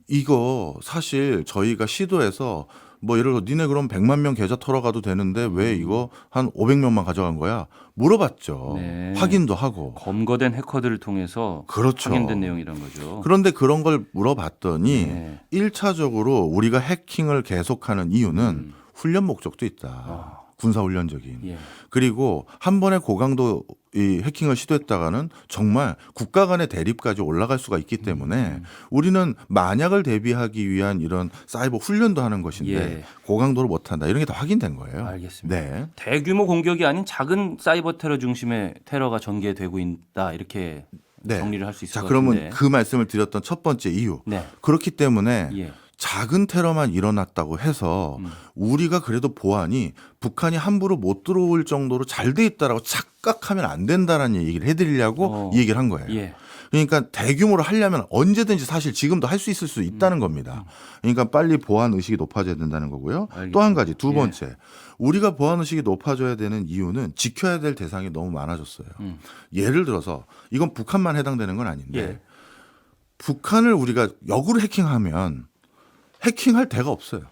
Speaker 2: 이거 사실 저희가 시도해서 뭐 예를 들어 니네 그럼 100만 명 계좌 털어가도 되는데 왜 이거 한 500명만 가져간 거야? 물어봤죠.
Speaker 1: 네.
Speaker 2: 확인도 하고.
Speaker 1: 검거된 해커들을 통해서
Speaker 2: 그렇죠.
Speaker 1: 확인된 내용이란 거죠.
Speaker 2: 그런데 그런 걸 물어봤더니
Speaker 1: 네.
Speaker 2: 1차적으로 우리가 해킹을 계속하는 이유는 훈련 목적도 있다. 군사훈련적인.
Speaker 1: 예.
Speaker 2: 그리고 한 번에 고강도 이 해킹을 시도했다가는 정말 국가 간의 대립까지 올라갈 수가 있기 때문에 우리는 만약을 대비하기 위한 이런 사이버 훈련도 하는 것인데
Speaker 1: 예.
Speaker 2: 고강도를 못한다. 이런 게 다 확인된 거예요.
Speaker 1: 알겠습니다.
Speaker 2: 네.
Speaker 1: 대규모 공격이 아닌 작은 사이버 테러 중심의 테러가 전개되고 있다 이렇게
Speaker 2: 네.
Speaker 1: 정리를 할 수 있을
Speaker 2: 자,
Speaker 1: 것
Speaker 2: 그러면
Speaker 1: 같은데.
Speaker 2: 그 말씀을 드렸던 첫 번째 이유.
Speaker 1: 네.
Speaker 2: 그렇기 때문에
Speaker 1: 예.
Speaker 2: 작은 테러만 일어났다고 해서 우리가 그래도 보안이 북한이 함부로 못 들어올 정도로 잘 돼 있다라고 착각하면 안 된다라는 얘기를 해드리려고 이 얘기를 한 거예요.
Speaker 1: 예.
Speaker 2: 그러니까 대규모로 하려면 언제든지 사실 지금도 할 수 있을 수 있다는 겁니다. 그러니까 빨리 보안 의식이 높아져야 된다는 거고요.
Speaker 1: 알겠습니다.
Speaker 2: 또 한 가지 두
Speaker 1: 예.
Speaker 2: 번째 우리가 보안 의식이 높아져야 되는 이유는 지켜야 될 대상이 너무 많아졌어요. 예를 들어서 이건 북한만 해당되는 건 아닌데
Speaker 1: 예.
Speaker 2: 북한을 우리가 역으로 해킹하면 해킹할 데가 없어요.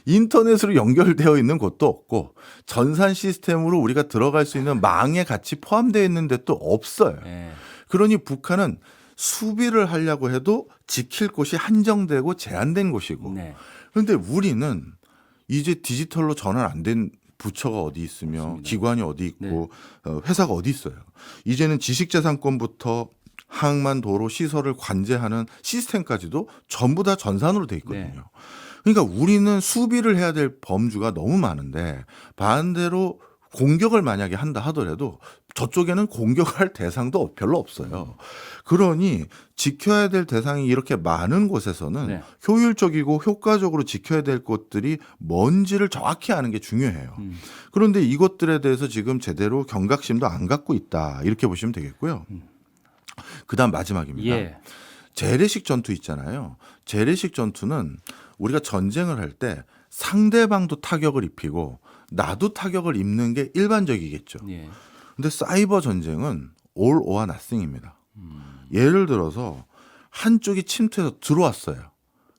Speaker 2: 인터넷으로 연결되어 있는 곳도 없고 전산 시스템으로 우리가 들어갈 수 있는 망에 같이 포함되어 있는 데도 없어요.
Speaker 1: 예.
Speaker 2: 그러니 북한은 수비를 하려고 해도 지킬 곳이 한정되고 제한된 곳이고
Speaker 1: 네.
Speaker 2: 그런데 우리는 이제 디지털로 전환 안 된 부처가 어디 있으며
Speaker 1: 맞습니다.
Speaker 2: 기관이 어디 있고 회사가 어디 있어요. 이제는 지식재산권부터 항만 도로 시설을 관제하는 시스템까지도 전부 다 전산으로 돼 있거든요.
Speaker 1: 네.
Speaker 2: 그러니까 우리는 수비를 해야 될 범주가 너무 많은데 반대로 공격을 만약에 한다 하더라도 저쪽에는 공격할 대상도 별로 없어요. 그러니 지켜야 될 대상이 이렇게 많은 곳에서는
Speaker 1: 네.
Speaker 2: 효율적이고 효과적으로 지켜야 될 것들이 뭔지를 정확히 아는 게 중요해요. 그런데 이것들에 대해서 지금 제대로 경각심도 안 갖고 있다. 이렇게 보시면 되겠고요. 그다음 마지막입니다.
Speaker 1: 예.
Speaker 2: 재래식 전투 있잖아요. 재래식 전투는 우리가 전쟁을 할 때 상대방도 타격을 입히고 나도 타격을 입는 게 일반적이겠죠.
Speaker 1: 예.
Speaker 2: 근데 사이버 전쟁은 all or nothing입니다. 예를 들어서 한쪽이 침투해서 들어왔어요.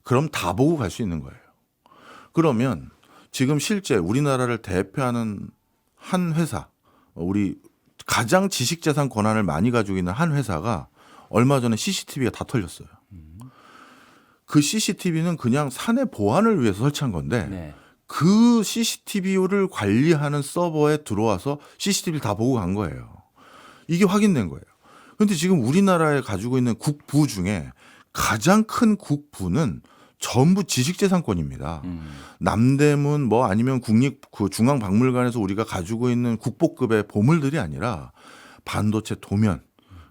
Speaker 2: 그럼 다 보고 갈 수 있는 거예요. 그러면 지금 실제 우리나라를 대표하는 한 회사, 우리 가장 지식재산 권한을 많이 가지고 있는 한 회사가 얼마 전에 CCTV가 다 털렸어요. 그 CCTV는 그냥 사내 보안을 위해서 설치한 건데
Speaker 1: 네.
Speaker 2: 그 CCTV를 관리하는 서버에 들어와서 CCTV를 다 보고 간 거예요. 이게 확인된 거예요. 그런데 지금 우리나라에 가지고 있는 국부 중에 가장 큰 국부는 전부 지식재산권입니다. 남대문 뭐 아니면 그 중앙박물관에서 우리가 가지고 있는 국보급의 보물들이 아니라 반도체 도면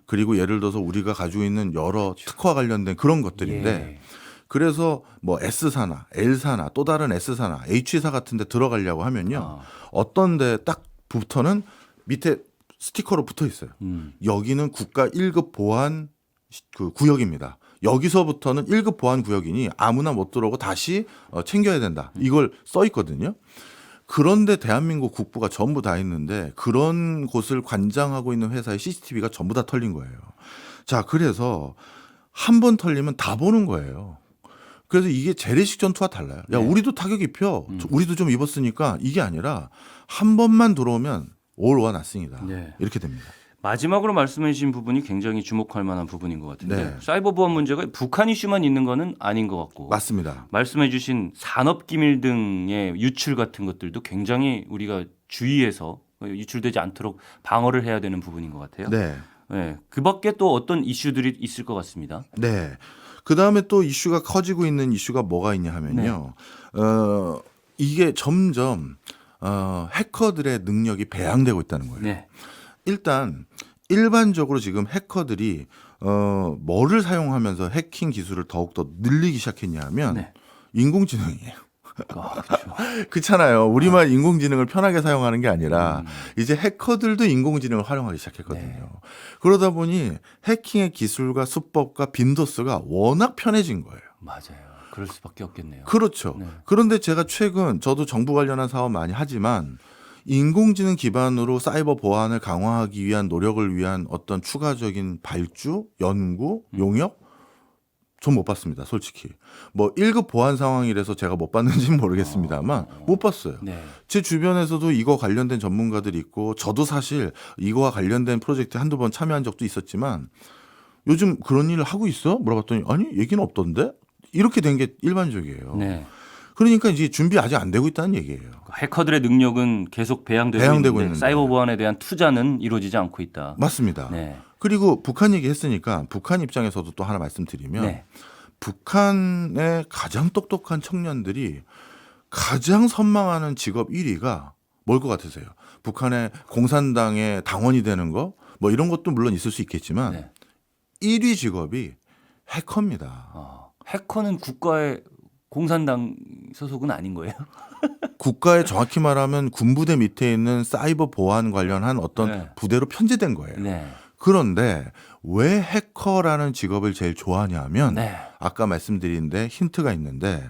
Speaker 2: 그리고 예를 들어서 우리가 가지고 있는 여러 특화 관련된 그런 것들인데
Speaker 1: 예.
Speaker 2: 그래서 뭐 S사나 L사나 또 다른 S사나 H사 같은 데 들어가려고 하면요. 어떤 데 딱 부터는 밑에 스티커로 붙어 있어요. 여기는 국가 1급 보안 그 구역입니다. 여기서부터는 1급 보안 구역이니 아무나 못 들어오고 다시 챙겨야 된다. 이걸 써 있거든요. 그런데 대한민국 국부가 전부 다 있는데 그런 곳을 관장하고 있는 회사의 CCTV가 전부 다 털린 거예요. 자, 그래서 한 번 털리면 다 보는 거예요. 그래서 이게 재래식 전투와 달라요. 야,
Speaker 1: 네.
Speaker 2: 우리도 타격 입혀. 우리도 좀 입었으니까 이게 아니라 한 번만 들어오면 올 원 나싱이다.
Speaker 1: 네.
Speaker 2: 이렇게 됩니다.
Speaker 1: 마지막으로 말씀해 주신 부분이 굉장히 주목할 만한 부분인 것 같은데
Speaker 2: 네.
Speaker 1: 사이버 보안 문제가 북한 이슈만 있는 거는 아닌 것 같고
Speaker 2: 맞습니다.
Speaker 1: 말씀해 주신 산업 기밀 등의 유출 같은 것들도 굉장히 우리가 주의해서 유출되지 않도록 방어를 해야 되는 부분인 것 같아요.
Speaker 2: 네.
Speaker 1: 네. 그 밖에 또 어떤 이슈들이 있을 것 같습니다.
Speaker 2: 네. 그 다음에 또 이슈가 커지고 있는 이슈가 뭐가 있냐 하면요. 이게 점점 해커들의 능력이 배양되고 있다는 거예요.
Speaker 1: 네.
Speaker 2: 일단 일반적으로 지금 해커들이 뭐를 사용하면서 해킹 기술을 더욱더 늘리기 시작했냐 하면
Speaker 1: 네.
Speaker 2: 인공지능이에요.
Speaker 1: 그렇죠.
Speaker 2: 그렇잖아요. 우리만 인공지능을 편하게 사용하는 게 아니라 이제 해커들도 인공지능을 활용하기 시작했거든요.
Speaker 1: 네.
Speaker 2: 그러다 보니 해킹의 기술과 수법과 빈도수가 워낙 편해진 거예요.
Speaker 1: 맞아요. 그럴 수밖에 없겠네요.
Speaker 2: 그렇죠.
Speaker 1: 네.
Speaker 2: 그런데 제가 최근 저도 정부 관련한 사업 많이 하지만 인공지능 기반으로 사이버 보안을 강화하기 위한 노력을 위한 어떤 추가적인 발주, 연구, 용역 전 못 봤습니다. 솔직히. 뭐 1급 보안 상황이라서 제가 못 봤는지는 모르겠습니다만 못 봤어요.
Speaker 1: 네.
Speaker 2: 제 주변에서도 이거 관련된 전문가들이 있고 저도 사실 이거와 관련된 프로젝트에 한두 번 참여한 적도 있었지만 요즘 그런 일을 하고 있어? 물어봤더니 아니 얘기는 없던데? 이렇게 된 게 일반적이에요.
Speaker 1: 네.
Speaker 2: 그러니까 이제 준비 아직 안 되고 있다는 얘기예요.
Speaker 1: 해커들의 능력은 계속 배양되고 있는데
Speaker 2: 있는데.
Speaker 1: 사이버 보안에 대한 투자는 이루어지지 않고 있다.
Speaker 2: 맞습니다.
Speaker 1: 네.
Speaker 2: 그리고 북한 얘기했으니까 북한 입장에서도 또 하나 말씀드리면
Speaker 1: 네.
Speaker 2: 북한의 가장 똑똑한 청년들이 가장 선망하는 직업 1위가 뭘 것 같으세요? 북한의 공산당의 당원이 되는 거? 뭐 이런 것도 물론 있을 수 있겠지만
Speaker 1: 네.
Speaker 2: 1위 직업이 해커입니다.
Speaker 1: 해커는 국가의 공산당 소속은 아닌 거예요?
Speaker 2: 국가에 정확히 말하면 군부대 밑에 있는 사이버 보안 관련한 어떤
Speaker 1: 네.
Speaker 2: 부대로 편제된 거예요.
Speaker 1: 네.
Speaker 2: 그런데 왜 해커라는 직업을 제일 좋아하냐 하면
Speaker 1: 네.
Speaker 2: 아까 말씀드린데 힌트가 있는데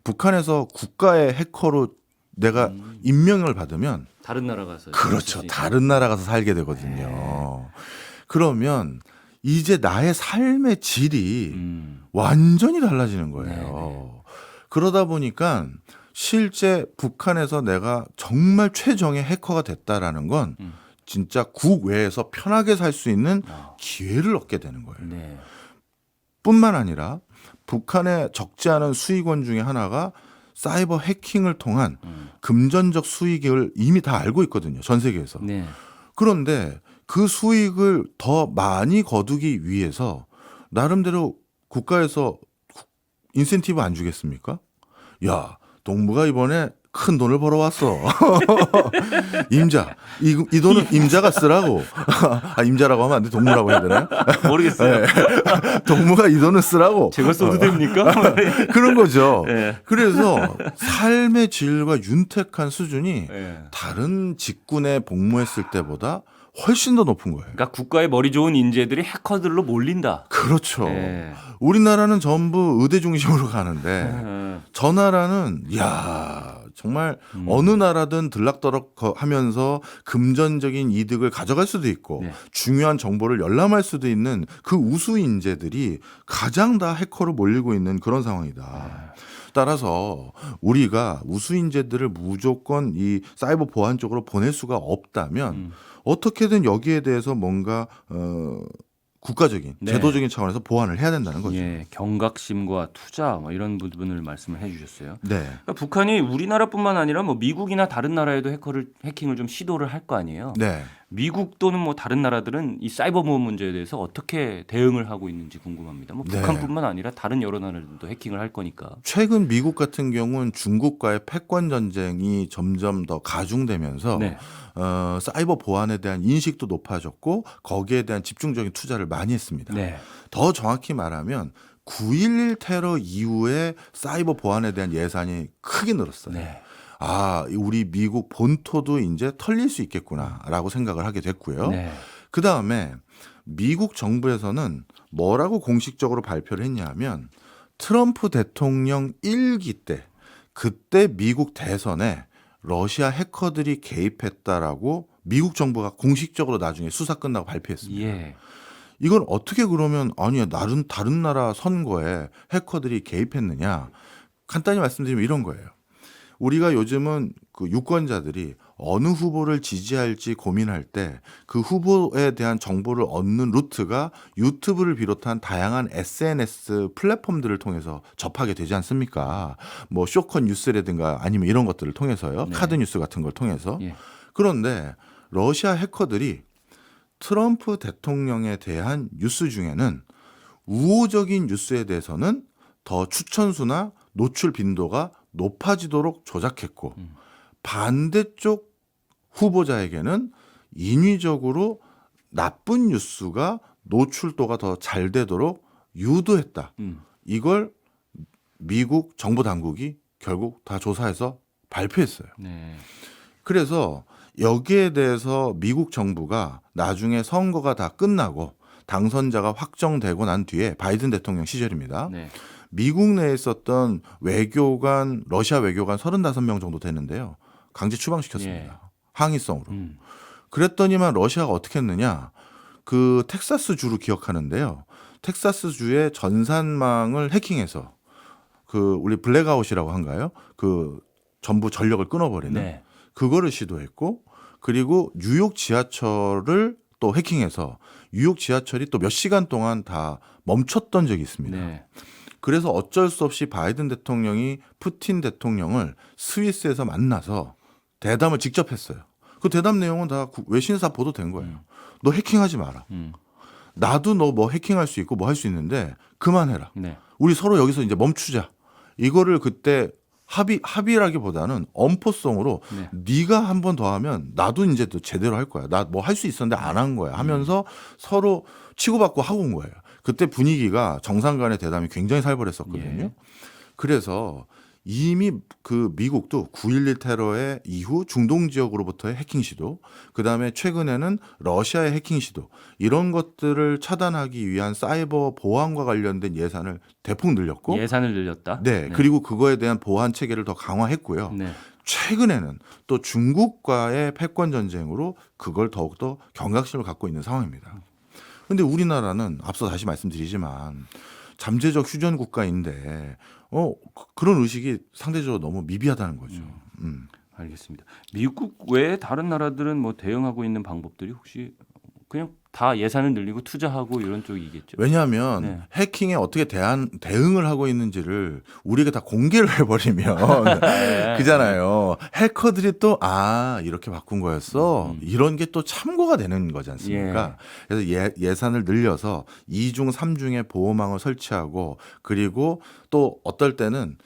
Speaker 2: 북한에서 국가의 해커로 내가 임명을 받으면
Speaker 1: 다른 나라 가서
Speaker 2: 그렇죠. 다른 나라 가서 살게 되거든요. 그러면 이제 나의 삶의 질이 완전히 달라지는 거예요. 그러다 보니까 실제 북한에서 내가 정말 최정의 해커가 됐다라는 건 진짜 국외에서 편하게 살 수 있는 기회를 얻게 되는 거예요.
Speaker 1: 네.
Speaker 2: 뿐만 아니라 북한의 적지 않은 수익원 중에 하나가 사이버 해킹을 통한 금전적 수익을 이미 다 알고 있거든요. 전 세계에서.
Speaker 1: 네.
Speaker 2: 그런데 그 수익을 더 많이 거두기 위해서 나름대로 국가에서 인센티브 안 주겠습니까? 야, 동무가 이번에 큰 돈을 벌어왔어. 임자. 이 돈은 임자가 쓰라고. 임자라고 하면 안 돼. 동무라고 해야 되나요?
Speaker 1: 모르겠어요.
Speaker 2: 네. 동무가 이 돈을 쓰라고.
Speaker 1: 제가 써도 됩니까?
Speaker 2: 그런 거죠.
Speaker 1: 네.
Speaker 2: 그래서 삶의 질과 윤택한 수준이
Speaker 1: 네.
Speaker 2: 다른 직군에 복무했을 때보다 훨씬 더 높은 거예요.
Speaker 1: 그러니까 국가의 머리 좋은 인재들이 해커들로 몰린다.
Speaker 2: 그렇죠.
Speaker 1: 네.
Speaker 2: 우리나라는 전부 의대 중심으로 가는데
Speaker 1: 네.
Speaker 2: 저 나라는 야 정말 어느 나라든 들락더락 하면서 금전적인 이득을 가져갈 수도 있고
Speaker 1: 네.
Speaker 2: 중요한 정보를 열람할 수도 있는 그 우수 인재들이 가장 다 해커로 몰리고 있는 그런 상황이다. 따라서 우리가 우수 인재들을 무조건 이 사이버 보안 쪽으로 보낼 수가 없다면 어떻게든 여기에 대해서 뭔가 국가적인
Speaker 1: 네.
Speaker 2: 제도적인 차원에서 보완을 해야 된다는 거죠.
Speaker 1: 예, 경각심과 투자 뭐 이런 부분을 말씀을 해주셨어요.
Speaker 2: 네.
Speaker 1: 그러니까 북한이 우리나라뿐만 아니라 뭐 미국이나 다른 나라에도 해킹을 좀 시도를 할 거 아니에요.
Speaker 2: 네.
Speaker 1: 미국 또는 뭐 다른 나라들은 이 사이버 보안 문제에 대해서 어떻게 대응을 하고 있는지 궁금합니다. 뭐
Speaker 2: 네.
Speaker 1: 북한뿐만 아니라 다른 여러 나라들도 해킹을 할 거니까.
Speaker 2: 최근 미국 같은 경우는 중국과의 패권 전쟁이 점점 더 가중되면서
Speaker 1: 네.
Speaker 2: 사이버 보안에 대한 인식도 높아졌고 거기에 대한 집중적인 투자를 많이 했습니다.
Speaker 1: 네.
Speaker 2: 더 정확히 말하면 9.11 테러 이후에 사이버 보안에 대한 예산이 크게 늘었어요.
Speaker 1: 네.
Speaker 2: 아, 우리 미국 본토도 이제 털릴 수 있겠구나라고 생각을 하게 됐고요.
Speaker 1: 네.
Speaker 2: 그 다음에 미국 정부에서는 뭐라고 공식적으로 발표를 했냐면 트럼프 대통령 1기 때 그때 미국 대선에 러시아 해커들이 개입했다라고 미국 정부가 공식적으로 나중에 수사 끝나고 발표했습니다.
Speaker 1: 예.
Speaker 2: 이건 어떻게 그러면 아니야 다른 나라 선거에 해커들이 개입했느냐? 간단히 말씀드리면 이런 거예요. 우리가 요즘은 그 유권자들이 어느 후보를 지지할지 고민할 때 그 후보에 대한 정보를 얻는 루트가 유튜브를 비롯한 다양한 SNS 플랫폼들을 통해서 접하게 되지 않습니까? 뭐 쇼컷 뉴스라든가 아니면 이런 것들을 통해서요.
Speaker 1: 네.
Speaker 2: 카드 뉴스 같은 걸 통해서.
Speaker 1: 예.
Speaker 2: 그런데 러시아 해커들이 트럼프 대통령에 대한 뉴스 중에는 우호적인 뉴스에 대해서는 더 추천수나 노출 빈도가 높아지도록 조작했고 반대쪽 후보자에게는 인위적으로 나쁜 뉴스가 노출도가 더 잘 되도록 유도했다. 이걸 미국 정부 당국이 결국 다 조사해서 발표했어요.
Speaker 1: 네.
Speaker 2: 그래서 여기에 대해서 미국 정부가 나중에 선거가 다 끝나고 당선자가 확정되고 난 뒤에 바이든 대통령 시절입니다.
Speaker 1: 네.
Speaker 2: 미국 내에 있었던 외교관, 러시아 외교관 35명 정도 되는데요. 강제 추방시켰습니다. 항의성으로. 그랬더니만 러시아가 어떻게 했느냐. 그 텍사스 주로 기억하는데요. 텍사스 주의 전산망을 해킹해서 그 우리 블랙아웃이라고 한가요? 그 전부 전력을 끊어버리는
Speaker 1: 네.
Speaker 2: 그거를 시도했고 그리고 뉴욕 지하철을 또 해킹해서 뉴욕 지하철이 또 몇 시간 동안 다 멈췄던 적이 있습니다.
Speaker 1: 네.
Speaker 2: 그래서 어쩔 수 없이 바이든 대통령이 푸틴 대통령을 스위스에서 만나서 대담을 직접 했어요. 그 대담 내용은 다 외신사 보도된 거예요. 너 해킹하지 마라. 나도 너 뭐 해킹할 수 있고 뭐 할 수 있는데 그만해라.
Speaker 1: 네.
Speaker 2: 우리 서로 여기서 이제 멈추자. 이거를 그때 합의라기보다는 엄포성으로
Speaker 1: 네.
Speaker 2: 네가 한 번 더 하면 나도 이제 또 제대로 할 거야. 나 뭐 할 수 있었는데 안 한 거야. 하면서 서로 치고받고 하고 온 거예요. 그때 분위기가 정상 간의 대담이 굉장히 살벌했었거든요.
Speaker 1: 예.
Speaker 2: 그래서 이미 그 미국도 9.11 테러의 이후 중동 지역으로부터의 해킹 시도, 그 다음에 최근에는 러시아의 해킹 시도, 이런 것들을 차단하기 위한 사이버 보안과 관련된 예산을 대폭 늘렸고,
Speaker 1: 예산을 늘렸다.
Speaker 2: 네, 그리고 그거에 대한 보안 체계를 더 강화했고요.
Speaker 1: 네.
Speaker 2: 최근에는 또 중국과의 패권 전쟁으로 그걸 더욱더 경각심을 갖고 있는 상황입니다. 그런데 우리나라는 앞서 다시 말씀드리지만 잠재적 휴전 국가인데 그런 의식이 상대적으로 너무 미비하다는 거죠.
Speaker 1: 알겠습니다. 미국 외에 다른 나라들은 뭐 대응하고 있는 방법들이 혹시 그냥 다 예산을 늘리고 투자하고 이런 쪽이겠죠.
Speaker 2: 왜냐하면
Speaker 1: 네.
Speaker 2: 해킹에 어떻게 대응을 하고 있는지를 우리에게 다 공개를 해버리면 그잖아요. 해커들이 또 이렇게 바꾼 거였어. 이런 게 또 참고가 되는 거지 않습니까? 그래서 예산을 늘려서 2중, 3중의 보호망을 설치하고 그리고 또 어떨 때는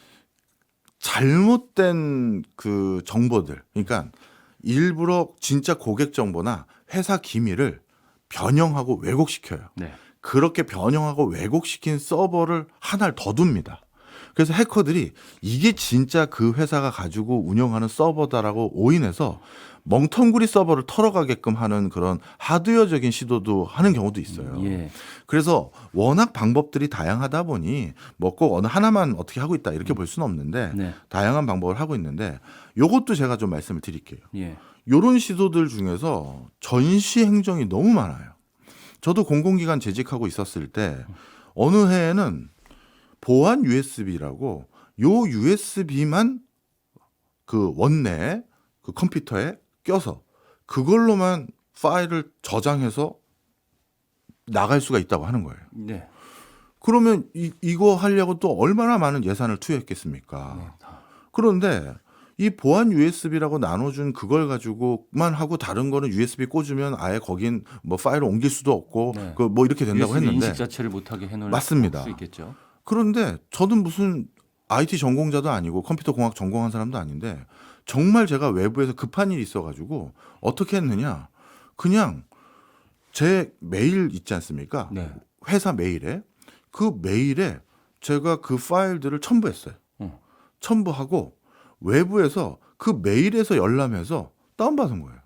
Speaker 2: 잘못된 그 정보들, 그러니까 일부러 진짜 고객 정보나 회사 기밀을 변형하고 왜곡시켜요.
Speaker 1: 네.
Speaker 2: 그렇게 변형하고 왜곡시킨 서버를 하나를 더 둡니다. 그래서 해커들이 이게 진짜 그 회사가 가지고 운영하는 서버다라고 오인해서 멍텅구리 서버를 털어가게끔 하는 그런 하드웨어적인 시도도 하는 경우도 있어요.
Speaker 1: 예.
Speaker 2: 그래서 워낙 방법들이 다양하다 보니 뭐 꼭 어느 하나만 어떻게 하고 있다 이렇게 볼 수는 없는데
Speaker 1: 네.
Speaker 2: 다양한 방법을 하고 있는데 요것도 제가 좀 말씀을 드릴게요.
Speaker 1: 예.
Speaker 2: 요런 시도들 중에서 전시 행정이 너무 많아요. 저도 공공기관 재직하고 있었을 때 어느 해에는 보안 USB라고 요 USB만 그 원내에 그 컴퓨터에 껴서 그걸로만 파일을 저장해서 나갈 수가 있다고 하는 거예요.
Speaker 1: 네.
Speaker 2: 그러면 이거 하려고 또 얼마나 많은 예산을 투여했겠습니까? 그런데 이 보안 USB라고 나눠준 그걸 가지고만 하고 다른 거는 USB 꽂으면 아예 거긴 뭐 파일을 옮길 수도 없고
Speaker 1: 네.
Speaker 2: 그 뭐 이렇게 된다고
Speaker 1: USB
Speaker 2: 했는데
Speaker 1: 인식 자체를 못하게 해놓을
Speaker 2: 맞습니다.
Speaker 1: 수 있겠죠.
Speaker 2: 그런데 저는 무슨 IT 전공자도 아니고 컴퓨터 공학 전공한 사람도 아닌데 정말 제가 외부에서 급한 일이 있어가지고 어떻게 했느냐 그냥 제 메일 있지 않습니까?
Speaker 1: 네.
Speaker 2: 회사 메일에 그 메일에 제가 그 파일들을 첨부했어요. 첨부하고 외부에서 그 메일에서 열람해서 다운받은 거예요.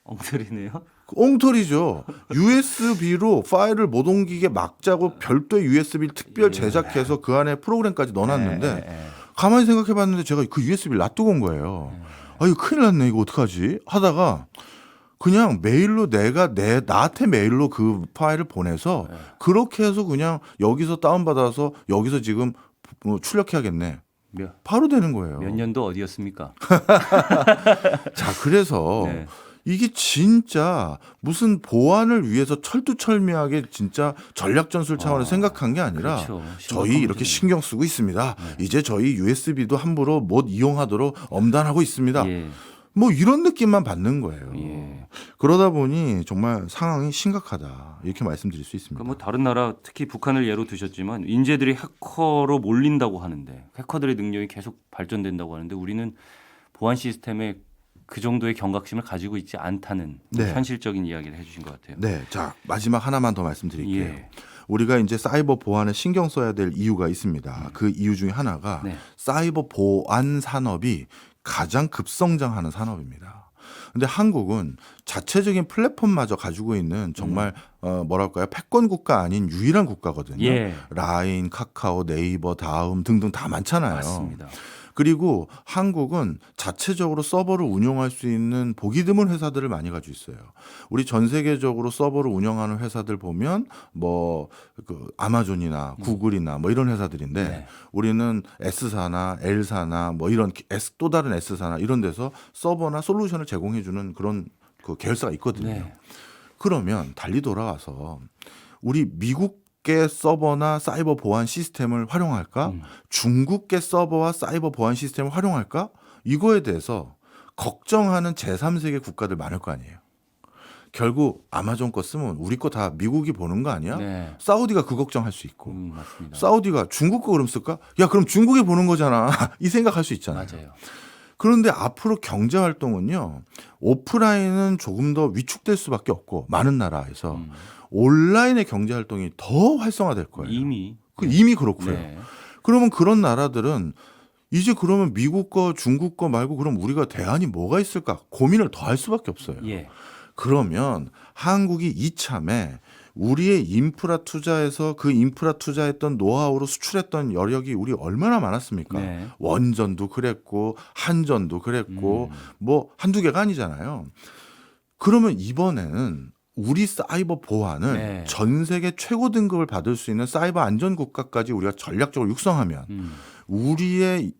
Speaker 1: 엉터리네요.
Speaker 2: 엉터리죠. USB로 파일을 못 옮기게 막자고 별도의 USB를 특별 제작해서 그 안에 프로그램까지 넣어놨는데 가만히 생각해봤는데 제가 그 USB를 놔두고 온 거예요. 아 이거 큰일 났네. 이거 어떡하지? 하다가 그냥 메일로 내가 나한테 메일로 그 파일을 보내서 그렇게 해서 그냥 여기서 다운받아서 여기서 지금 출력해야겠네. 바로 되는 거예요.
Speaker 1: 몇 년도 어디였습니까?
Speaker 2: 자, 그래서
Speaker 1: 네.
Speaker 2: 이게 진짜 무슨 보안을 위해서 철두철미하게 진짜 전략 전술 차원에서 생각한 게 아니라
Speaker 1: 그렇죠.
Speaker 2: 저희
Speaker 1: 심각한
Speaker 2: 이렇게
Speaker 1: 문제네요.
Speaker 2: 신경 쓰고 있습니다. 이제 저희 USB도 함부로 못 이용하도록 엄단하고 있습니다.
Speaker 1: 예.
Speaker 2: 뭐 이런 느낌만 받는 거예요.
Speaker 1: 예.
Speaker 2: 그러다 보니 정말 상황이 심각하다 이렇게 말씀드릴 수 있습니다.
Speaker 1: 그러니까 뭐 다른 나라 특히 북한을 예로 드셨지만 인재들이 해커로 몰린다고 하는데 해커들의 능력이 계속 발전된다고 하는데 우리는 보안 시스템에 그 정도의 경각심을 가지고 있지 않다는
Speaker 2: 네.
Speaker 1: 현실적인 이야기를 해주신 것 같아요.
Speaker 2: 네, 자 마지막 하나만 더 말씀드릴게요.
Speaker 1: 예.
Speaker 2: 우리가 이제 사이버 보안에 신경 써야 될 이유가 있습니다. 그 이유 중에 하나가
Speaker 1: 네.
Speaker 2: 사이버 보안 산업이 가장 급성장하는 산업입니다. 근데 한국은 자체적인 플랫폼마저 가지고 있는 정말 뭐랄까요 패권 국가 아닌 유일한 국가거든요.
Speaker 1: 예.
Speaker 2: 라인, 카카오, 네이버, 다음 등등 다 많잖아요.
Speaker 1: 맞습니다.
Speaker 2: 그리고 한국은 자체적으로 서버를 운영할 수 있는 보기 드문 회사들을 많이 가지고 있어요. 우리 전 세계적으로 서버를 운영하는 회사들 보면 뭐 그 아마존이나 구글이나 뭐 이런 회사들인데
Speaker 1: 네.
Speaker 2: 우리는 S사나 L사나 뭐 이런 또 다른 S사나 이런 데서 서버나 솔루션을 제공해 주는 그런 그 계열사가 있거든요.
Speaker 1: 네.
Speaker 2: 그러면 달리 돌아와서 우리 미국계 서버나 사이버 보안 시스템을 활용할까? 중국계 서버와 사이버 보안 시스템을 활용할까? 이거에 대해서 걱정하는 제3세계 국가들 많을 거 아니에요. 결국 아마존 거 쓰면 우리 거 다 미국이 보는 거 아니야?
Speaker 1: 네.
Speaker 2: 사우디가 그 걱정할 수 있고
Speaker 1: 맞습니다.
Speaker 2: 사우디가 중국 거 그럼 쓸까? 야 그럼 중국이 보는 거잖아. 이 생각할 수 있잖아요.
Speaker 1: 맞아요.
Speaker 2: 그런데 앞으로 경제 활동은요. 오프라인은 조금 더 위축될 수밖에 없고 많은 나라에서 온라인의 경제 활동이 더 활성화될 거예요.
Speaker 1: 이미
Speaker 2: 이미 그렇고요.
Speaker 1: 네.
Speaker 2: 그러면 그런 나라들은 이제 그러면 미국 거, 중국 거 말고 그럼 우리가 대안이 뭐가 있을까 고민을 더 할 수밖에 없어요.
Speaker 1: 예.
Speaker 2: 그러면 한국이 이참에 우리의 인프라 투자에서 그 인프라 투자했던 노하우로 수출했던 여력이 우리 얼마나 많았습니까?
Speaker 1: 네.
Speaker 2: 원전도 그랬고 한전도 그랬고 뭐 한두 개가 아니잖아요. 그러면 이번에는 우리 사이버 보안을
Speaker 1: 네.
Speaker 2: 전 세계 최고 등급을 받을 수 있는 사이버 안전 국가까지 우리가 전략적으로 육성하면 우리의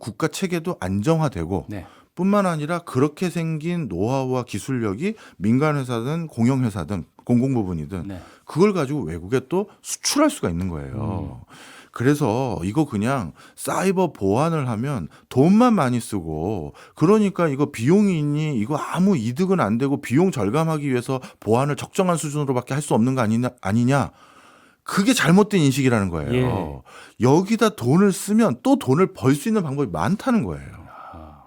Speaker 2: 국가 체계도 안정화되고
Speaker 1: 네.
Speaker 2: 뿐만 아니라 그렇게 생긴 노하우와 기술력이 민간 회사든 공영 회사든 공공 부분이든
Speaker 1: 네.
Speaker 2: 그걸 가지고 외국에 또 수출할 수가 있는 거예요. 그래서 이거 그냥 사이버 보안을 하면 돈만 많이 쓰고 그러니까 이거 비용이 있니 이거 아무 이득은 안 되고 비용 절감하기 위해서 보안을 적정한 수준으로밖에 할 수 없는 거 아니냐. 그게 잘못된 인식이라는 거예요.
Speaker 1: 예.
Speaker 2: 여기다 돈을 쓰면 또 돈을 벌 수 있는 방법이 많다는 거예요.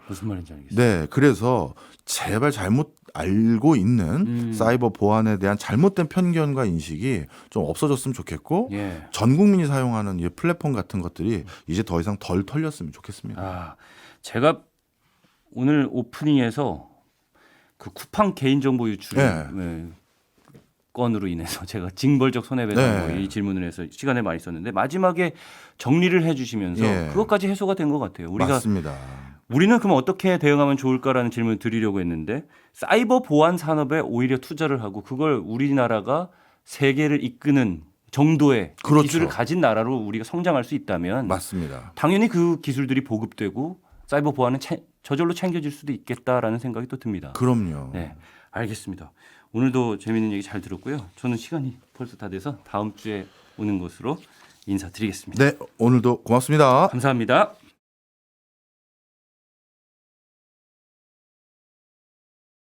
Speaker 1: 무슨 말인지 알겠습니다.
Speaker 2: 네, 그래서 제발 잘못 알고 있는 사이버 보안에 대한 잘못된 편견과 인식이 좀 없어졌으면 좋겠고
Speaker 1: 예.
Speaker 2: 전 국민이 사용하는 이 플랫폼 같은 것들이 이제 더 이상 덜 털렸으면 좋겠습니다.
Speaker 1: 제가 오늘 오프닝에서 그 쿠팡 개인정보 유출 건으로 인해서 제가 징벌적 손해배상
Speaker 2: 네.
Speaker 1: 이 질문을 해서 시간을 많이 썼는데 마지막에 정리를 해주시면서
Speaker 2: 예.
Speaker 1: 그것까지 해소가 된 것 같아요.
Speaker 2: 맞습니다.
Speaker 1: 우리는 그럼 어떻게 대응하면 좋을까라는 질문을 드리려고 했는데 사이버 보안 산업에 오히려 투자를 하고 그걸 우리나라가 세계를 이끄는 정도의
Speaker 2: 그렇죠.
Speaker 1: 기술을 가진 나라로 우리가 성장할 수 있다면
Speaker 2: 맞습니다.
Speaker 1: 당연히 그 기술들이 보급되고 사이버 보안은 저절로 챙겨질 수도 있겠다라는 생각이 또 듭니다.
Speaker 2: 그럼요.
Speaker 1: 네, 알겠습니다. 오늘도 재미있는 얘기 잘 들었고요. 저는 시간이 벌써 다 돼서 다음 주에 오는 것으로 인사드리겠습니다.
Speaker 2: 네, 오늘도 고맙습니다.
Speaker 1: 감사합니다.